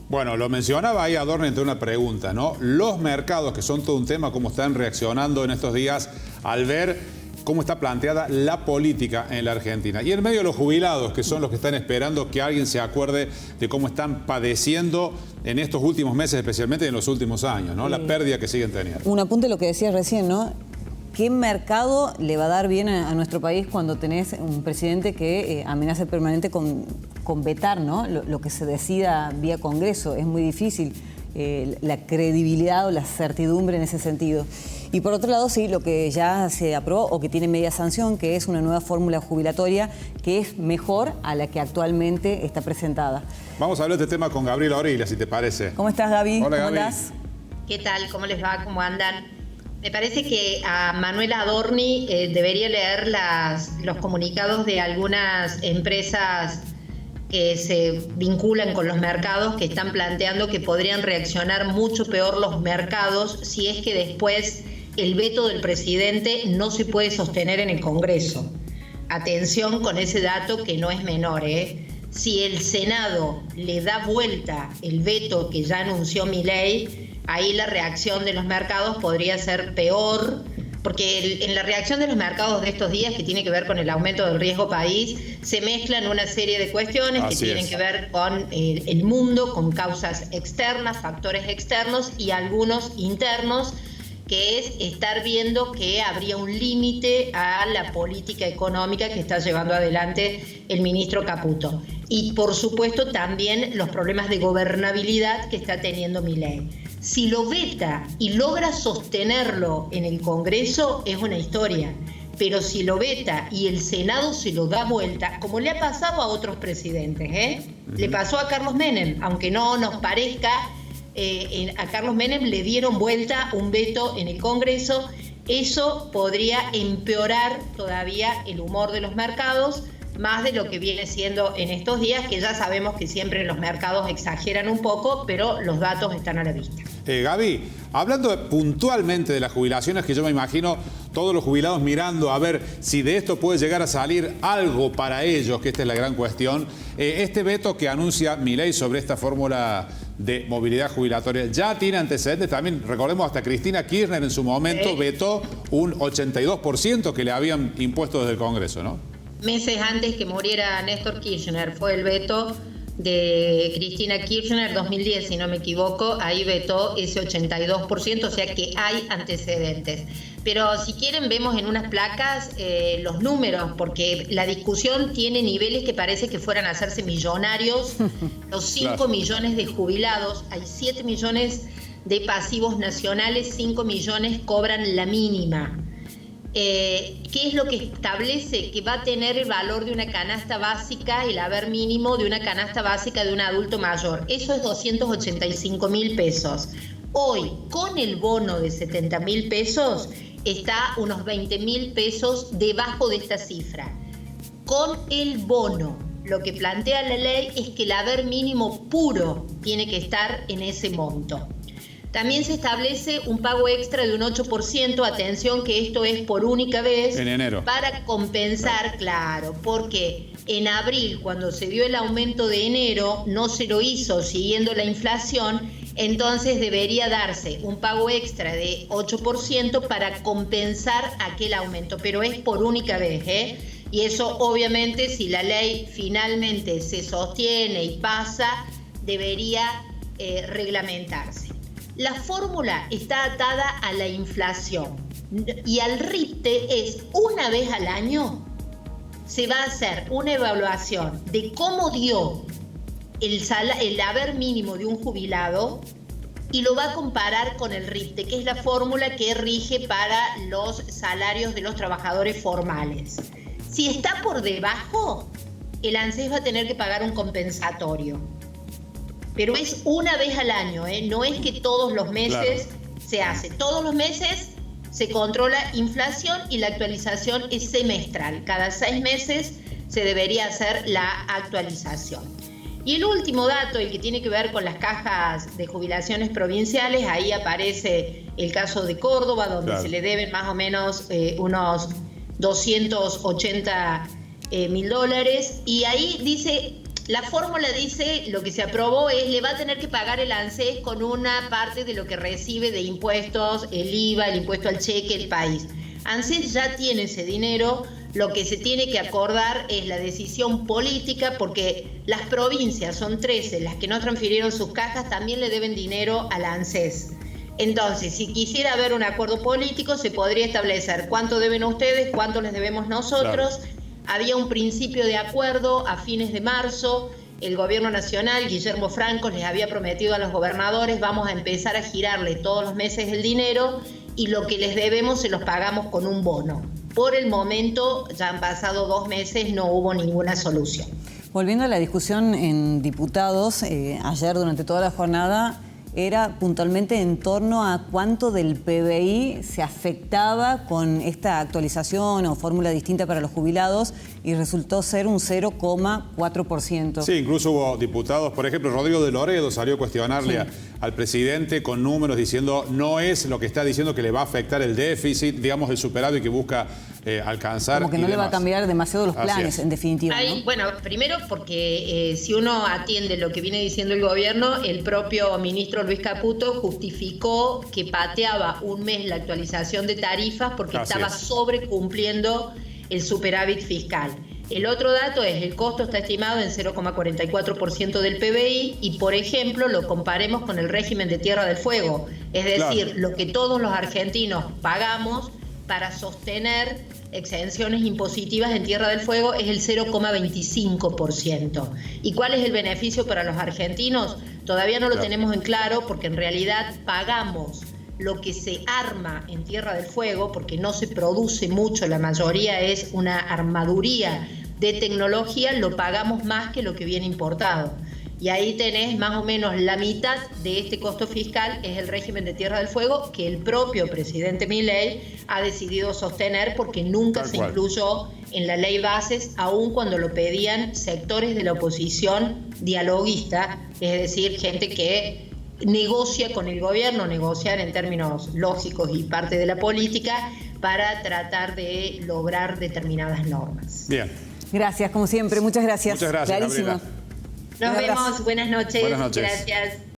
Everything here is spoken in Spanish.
Bueno, lo mencionaba ahí Adorno entre una pregunta, ¿no? Los mercados, que son todo un tema, cómo están reaccionando en estos días al ver cómo está planteada la política en la Argentina. Y en medio de los jubilados, que son los que están esperando que alguien se acuerde de cómo están padeciendo en estos últimos meses, especialmente en los últimos años, ¿no? La pérdida que siguen teniendo. Un apunte a lo que decías recién, ¿no? ¿Qué mercado le va a dar bien a nuestro país cuando tenés un presidente que amenaza permanente con vetar, ¿no? Lo que se decida vía Congreso? Es muy difícil la credibilidad o la certidumbre en ese sentido. Y por otro lado, sí, lo que ya se aprobó o que tiene media sanción, que es una nueva fórmula jubilatoria que es mejor a la que actualmente está presentada. Vamos a hablar de este tema con Gabriela Orilla, si te parece. ¿Cómo estás, Gaby? Hola, ¿Cómo Gaby. andás? ¿Qué tal? ¿Cómo les va? ¿Cómo andan? Me parece que a Manuela Adorni debería leer los comunicados de algunas empresas que se vinculan con los mercados, que están planteando que podrían reaccionar mucho peor los mercados si es que después el veto del presidente no se puede sostener en el Congreso. Atención con ese dato que no es menor, ¿eh? Si el Senado le da vuelta el veto que ya anunció Milei, ahí la reacción de los mercados podría ser peor, porque en la reacción de los mercados de estos días, que tiene que ver con el aumento del riesgo país, se mezclan una serie de cuestiones que tienen que ver con el mundo, con causas externas, factores externos y algunos internos, que es estar viendo que habría un límite a la política económica que está llevando adelante el ministro Caputo. Y por supuesto también los problemas de gobernabilidad que está teniendo Milei. Si lo veta y logra sostenerlo en el Congreso es una historia, pero si lo veta y el Senado se lo da vuelta, como le ha pasado a otros presidentes, le pasó a Carlos Menem, aunque no nos parezca, a Carlos Menem le dieron vuelta un veto en el Congreso, eso podría empeorar todavía el humor de los mercados, más de lo que viene siendo en estos días, que ya sabemos que siempre los mercados exageran un poco, pero los datos están a la vista. Gaby, hablando puntualmente de las jubilaciones, que yo me imagino todos los jubilados mirando a ver si de esto puede llegar a salir algo para ellos, que esta es la gran cuestión. Este veto que anuncia Milei sobre esta fórmula de movilidad jubilatoria ya tiene antecedentes. También recordemos, hasta Cristina Kirchner en su momento vetó un 82% que le habían impuesto desde el Congreso, ¿no? Meses antes que muriera Néstor Kirchner fue el veto de Cristina Kirchner, 2010 si no me equivoco, ahí vetó ese 82%, o sea que hay antecedentes. Pero si quieren vemos en unas placas los números, porque la discusión tiene niveles que parece que fueran a hacerse millonarios. Los 5 millones de jubilados, hay 7 millones de pasivos nacionales, 5 millones cobran la mínima. ¿Qué es lo que establece? Que va a tener el valor de una canasta básica, el haber mínimo de una canasta básica de un adulto mayor. Eso es 285.000 pesos. Hoy, con el bono de 70.000 pesos, está unos 20.000 pesos debajo de esta cifra. Con el bono, lo que plantea la ley es que el haber mínimo puro tiene que estar en ese monto. También se establece un pago extra de un 8%, atención que esto es por única vez. En enero. Para compensar, claro, porque en abril, cuando se dio el aumento de enero, no se lo hizo siguiendo la inflación, entonces debería darse un pago extra de 8% para compensar aquel aumento, pero es por única vez, Y eso obviamente, si la ley finalmente se sostiene y pasa, debería reglamentarse. La fórmula está atada a la inflación y al RIPTE es una vez al año se va a hacer una evaluación de cómo dio el haber mínimo de un jubilado y lo va a comparar con el RIPTE, que es la fórmula que rige para los salarios de los trabajadores formales. Si está por debajo, el ANSES va a tener que pagar un compensatorio. Pero es una vez al año, no es que todos los meses se hace. Todos los meses se controla inflación y la actualización es semestral. Cada 6 meses se debería hacer la actualización. Y el último dato, el que tiene que ver con las cajas de jubilaciones provinciales, ahí aparece el caso de Córdoba, donde se le deben más o menos unos 280.000 dólares. Y ahí dice La fórmula dice, lo que se aprobó es, le va a tener que pagar el ANSES con una parte de lo que recibe de impuestos, el IVA, el impuesto al cheque, el país. ANSES ya tiene ese dinero, lo que se tiene que acordar es la decisión política, porque las provincias, son 13, las que no transfirieron sus cajas, también le deben dinero al ANSES. Entonces, si quisiera haber un acuerdo político, se podría establecer cuánto deben ustedes, cuánto les debemos nosotros. Claro. Había un principio de acuerdo a fines de marzo. El gobierno nacional, Guillermo Franco, les había prometido a los gobernadores, vamos a empezar a girarle todos los meses el dinero y lo que les debemos se los pagamos con un bono. Por el momento, ya han pasado 2 meses, no hubo ninguna solución. Volviendo a la discusión en diputados, ayer durante toda la jornada era puntualmente en torno a cuánto del PBI se afectaba con esta actualización o fórmula distinta para los jubilados y resultó ser un 0,4%. Sí, incluso hubo diputados, por ejemplo, Rodrigo de Loredo salió a cuestionarle al presidente con números diciendo no es lo que está diciendo que le va a afectar el déficit, digamos el superávit que busca alcanzar. Como que no le va a cambiar demasiado los planes, en definitiva. ¿No? Bueno, primero porque si uno atiende lo que viene diciendo el gobierno, el propio ministro Luis Caputo justificó que pateaba un mes la actualización de tarifas porque estaba sobrecumpliendo el superávit fiscal. El otro dato es, el costo está estimado en 0,44% del PBI y, por ejemplo, lo comparemos con el régimen de Tierra del Fuego. Es decir, lo que todos los argentinos pagamos para sostener exenciones impositivas en Tierra del Fuego es el 0,25%. ¿Y cuál es el beneficio para los argentinos? Todavía no lo tenemos en claro porque en realidad pagamos lo que se arma en Tierra del Fuego, porque no se produce mucho, la mayoría es una armaduría de tecnología, lo pagamos más que lo que viene importado. Y ahí tenés más o menos la mitad de este costo fiscal, es el régimen de Tierra del Fuego, que el propio presidente Milei ha decidido sostener porque nunca se incluyó en la ley bases, aun cuando lo pedían sectores de la oposición dialoguista, es decir, gente que negocia con el gobierno, negociar en términos lógicos y parte de la política para tratar de lograr determinadas normas. Bien. Gracias, como siempre. Muchas gracias. Muchas gracias, Clarísimo. Gabriela. Nos vemos. Buenas noches. Buenas noches. Gracias.